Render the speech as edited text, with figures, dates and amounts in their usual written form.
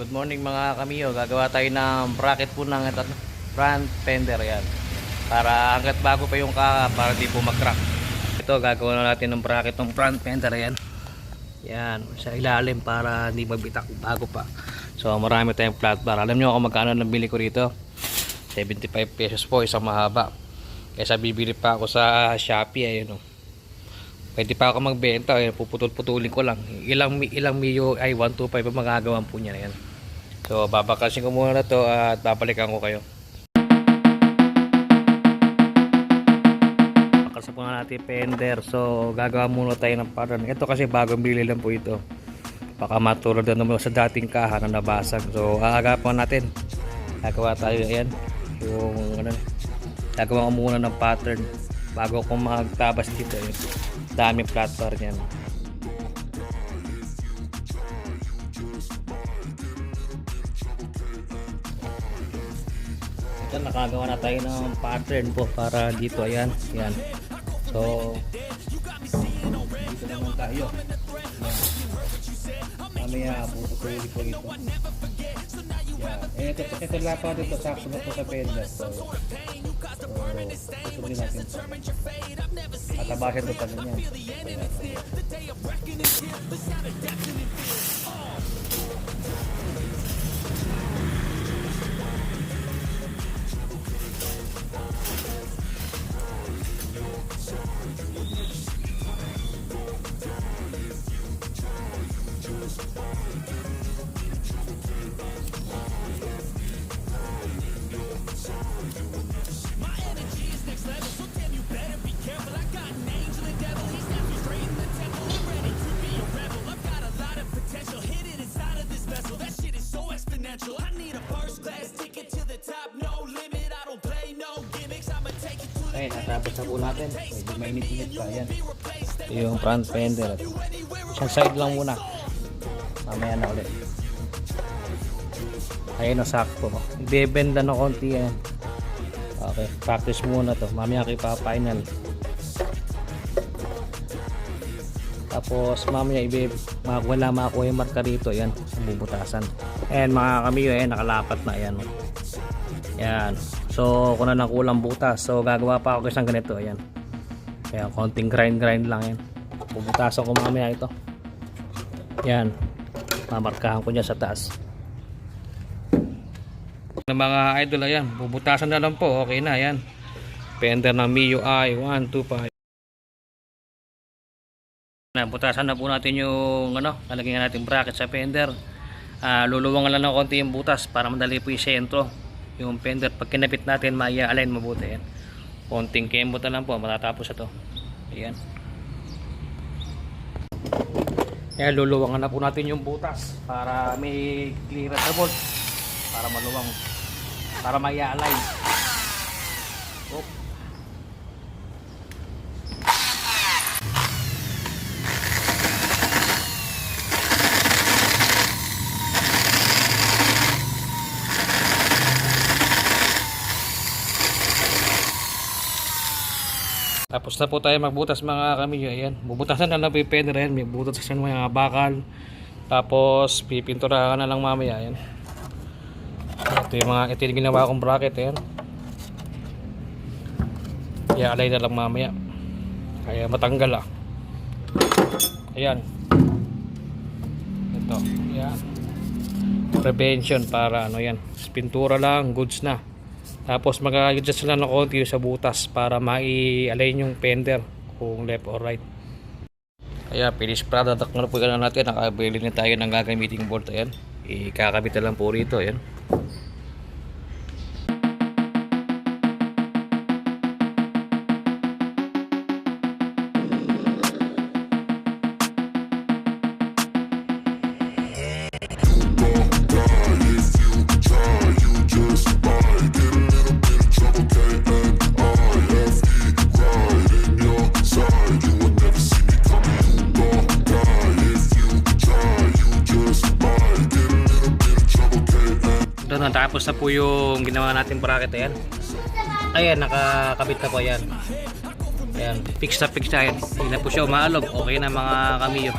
Good morning mga kamiyo. Gagawa tayo ng bracket po ng front fender yan. Para hanggat bago pa yung kaka para di po mag-crack. Ito gagawa na natin ng bracket ng front fender yan. Yan, sa ilalim para hindi magbitak bago pa. So marami tayong flat bar. Alam niyo kung magkano nabili ko rito? 75 pesos po isang mahaba. Kaysa bibili pa ako sa Shopee ayun. Pwede pa ako magbenta, puputol-putulin ko lang. Ilang Mio ay 125 pa magagawan po niya na yan. So babakasin ko muna na to at babalikan ko kayo. Bakasin po natin fender. So gagawa muna tayo ng pattern. Ito kasi bagong bili lang po ito. Baka matulad na naman sa dating kaha na nabasag. So aagapan natin. Gagawa tayo yan. Yung ano, gagawa ko muna ng pattern bago ko magtabas dito. Daming flat bar niyan. Ito nakagawa na tayo ng pattern po para dito. Ayan, ayan. So dito naman tayo. Mamaya puputuli po ito. Yan. Ito lang pa dito. Sakto na po sa fender. So putulin natin ito. Atabasin ito pa rin yan. Okay, natapos na po natin. Medyo mainit-init pa. Ayan. Ito yung front fender. Isang side lang muna. Mamaya na ulit. Ayun o, sakto. Ibebenda na konti yan. Okay, practice muna to. Mamaya kayo pa-final. Tapos mamaya wala makakuha yung marka rito. Ayan, bubutasan. Ayan mga kamiyo, ayan, nakalapat na. Ayan. Ayan. So kung na lang kulang butas, so gagawa pa ako isang ganito. Ayan, kaya konting grind lang yan. Bubutasan ko mamaya ito. Yan, mamarkahan ko dyan sa taas ng mga idol. Ayan, bubutasan na lang po. Okay na. Ayan, fender ng Mio I 125. Butasan na po natin yung lalagyan natin bracket sa fender. Luluwangan lang ng konti yung butas para madali po yung sentro. Yung fender pag kinapit natin ma-align mabuti. Yan, konting kembot na lang po matatapos ito. Ayan, kaya luluwangan na po natin yung butas para may clearance na bolt, para maluwang, para ma-align. Tapos na po tayo magbutas mga kamiyo. Ayan, bubutasan na lang po yung fender. Ayan, may butas sa mga bakal. Tapos pipinturahan na lang mamaya. Ayan, ito yung ginawa kong bracket. Ayan, i-alay na lang mamaya kaya matanggal Ayan, ito, ayan, prevention para yan, pintura lang, goods na. Tapos mag-adjust lang ng konti sa butas para mai-align yung fender kung left or right. Ayan, finish product na po yan natin. Nakabili na tayo ng gagamiting bolt. Ayan, ikakabit na lang po rito. Ayan. Natapos na po yung ginawa natin bracket. Ayan, ayan, nakakabit na po. Ayan, ayan, fix na yan. Hindi na po siya umaalog. Okay na mga kamiyo.